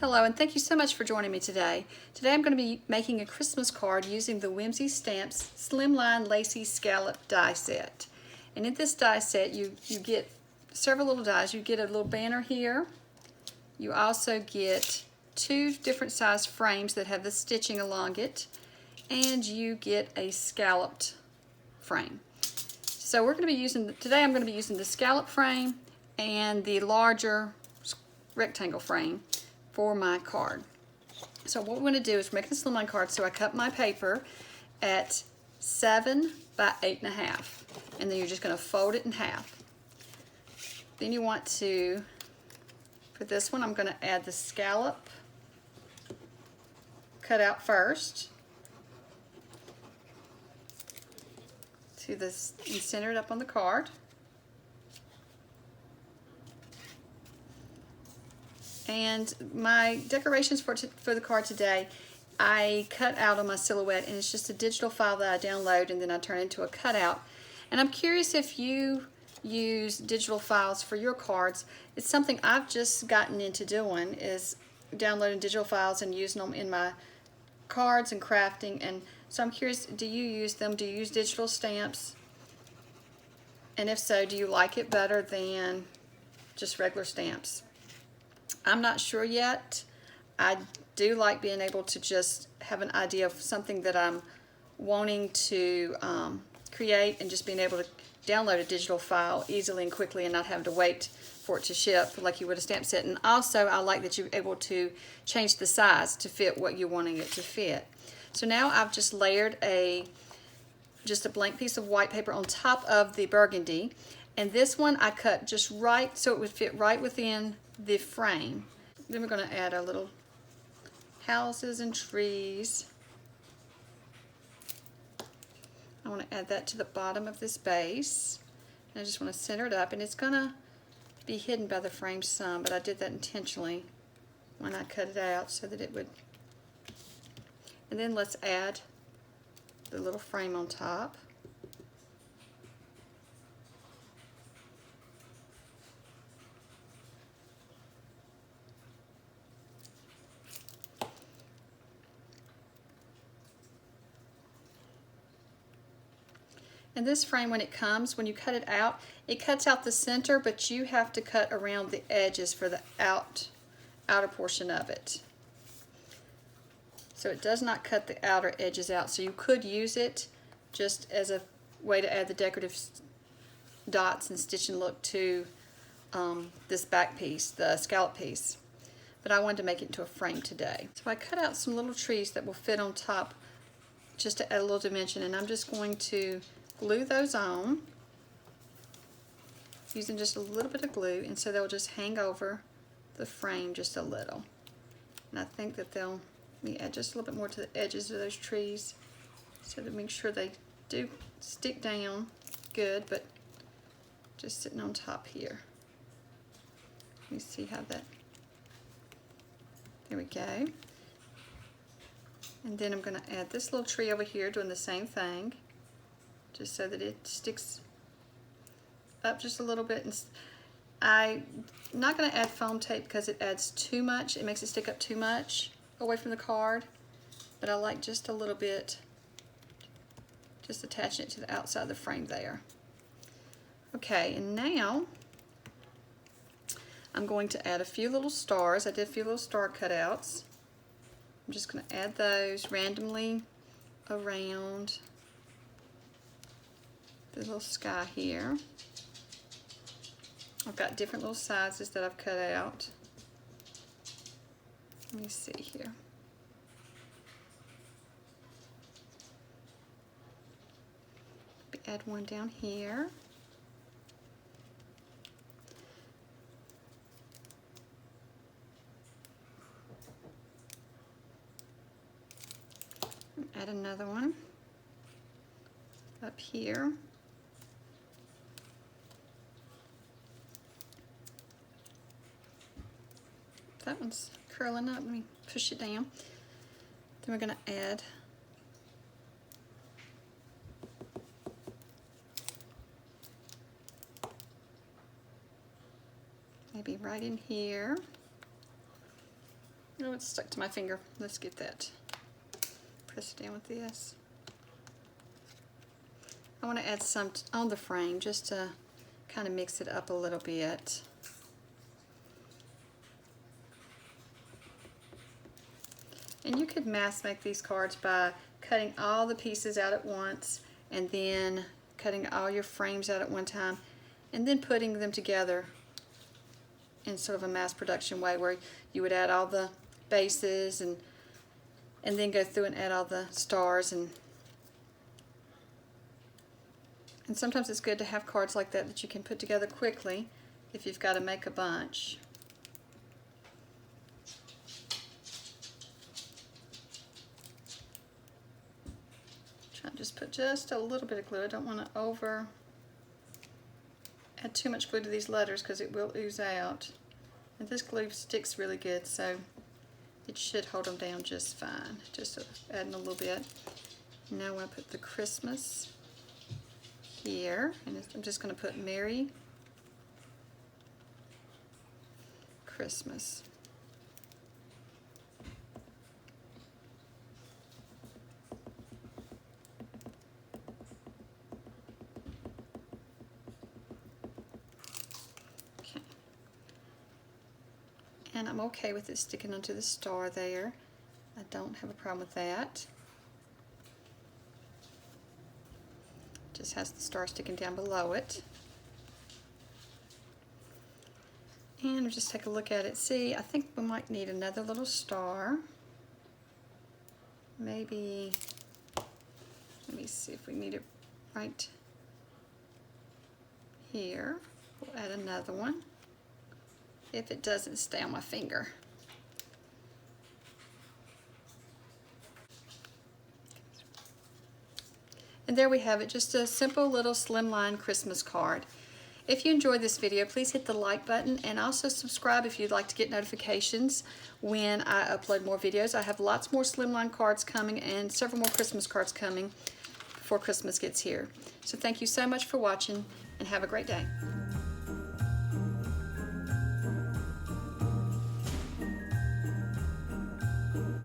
Hello, and thank you so much for joining me today. Today I'm going to be making a Christmas card using the Whimsy Stamps Slimline Lacy Scallop die set. And in this die set you get several little dies. You get a little banner here. You also get two different size frames that have the stitching along it. And you get a scalloped frame. So we're going to be using, today I'm going to be using the scallop frame and the larger rectangle frame for my card. So what we're going to do is we're making a slimline card, so I cut my paper at 7 by 8.5, and then you're just going to fold it in half. Then you want to, for this one, I'm going to add the scallop cut out first to this and center it up on the card. And my decorations for the card today, I cut out on my silhouette, and it's just a digital file that I download and then I turn into a cutout. And I'm curious if you use digital files for your cards. It's something I've just gotten into doing, is downloading digital files and using them in my cards and crafting. And so I'm curious, do you use them? Do you use digital stamps? And if so, do you like it better than just regular stamps? I'm not sure yet. I do like being able to just have an idea of something that I'm wanting to create, and just being able to download a digital file easily and quickly and not having to wait for it to ship like you would a stamp set. And also I like that you're able to change the size to fit what you're wanting it to fit. So now I've just layered just a blank piece of white paper on top of the burgundy, and this one I cut just right so it would fit right within the frame. Then we're going to add our little houses and trees. I want to add that to the bottom of this base. And I just want to center it up, and it's going to be hidden by the frame some, but I did that intentionally when I cut it out so that it would. And then let's add the little frame on top. And this frame, when it comes, when you cut it out, it cuts out the center, but you have to cut around the edges for the outer portion of it. So it does not cut the outer edges out. So you could use it just as a way to add the decorative dots and stitch and look to this back piece, the scallop piece. But I wanted to make it into a frame today. So I cut out some little trees that will fit on top just to add a little dimension, and I'm just going to glue those on using just a little bit of glue, and so they'll just hang over the frame just a little. And I think that let me add just a little bit more to the edges of those trees so to make sure they do stick down good, but just sitting on top here. Let me see how that, there we go. And then I'm going to add this little tree over here doing the same thing, just so that it sticks up just a little bit. And I'm not going to add foam tape because it adds too much. It makes it stick up too much away from the card. But I like just a little bit, just attaching it to the outside of the frame there. Okay, and now I'm going to add a few little stars. I did a few little star cutouts. I'm just going to add those randomly around the little sky here. I've got different little sizes that I've cut out. Let me see here. Add one down here. Add another one up here. That one's curling up. Let me push it down. Then we're going to add maybe right in here. Oh, it's stuck to my finger. Let's get that. Press it down with this. I want to add some on the frame just to kind of mix it up a little bit. And you could mass make these cards by cutting all the pieces out at once and then cutting all your frames out at one time and then putting them together in sort of a mass production way where you would add all the bases and then go through and add all the stars, and sometimes it's good to have cards like that that you can put together quickly if you've got to make a bunch. Try to just put just a little bit of glue. I don't want to add too much glue to these letters because it will ooze out. And this glue sticks really good, so it should hold them down just fine. Just adding a little bit. Now I want to put the Christmas here, and I'm just going to put Merry Christmas. Okay. And I'm okay with it sticking onto the star there. I don't have a problem with that. Just has the star sticking down below it. And we'll just take a look at it. See, I think we might need another little star. Maybe, let me see if we need it right here. We'll add another one. If it doesn't, stay on my finger. And there we have it, just a simple little slimline Christmas card. If you enjoyed this video, please hit the like button and also subscribe if you'd like to get notifications when I upload more videos. I have lots more slimline cards coming and several more Christmas cards coming before Christmas gets here. So thank you so much for watching and have a great day.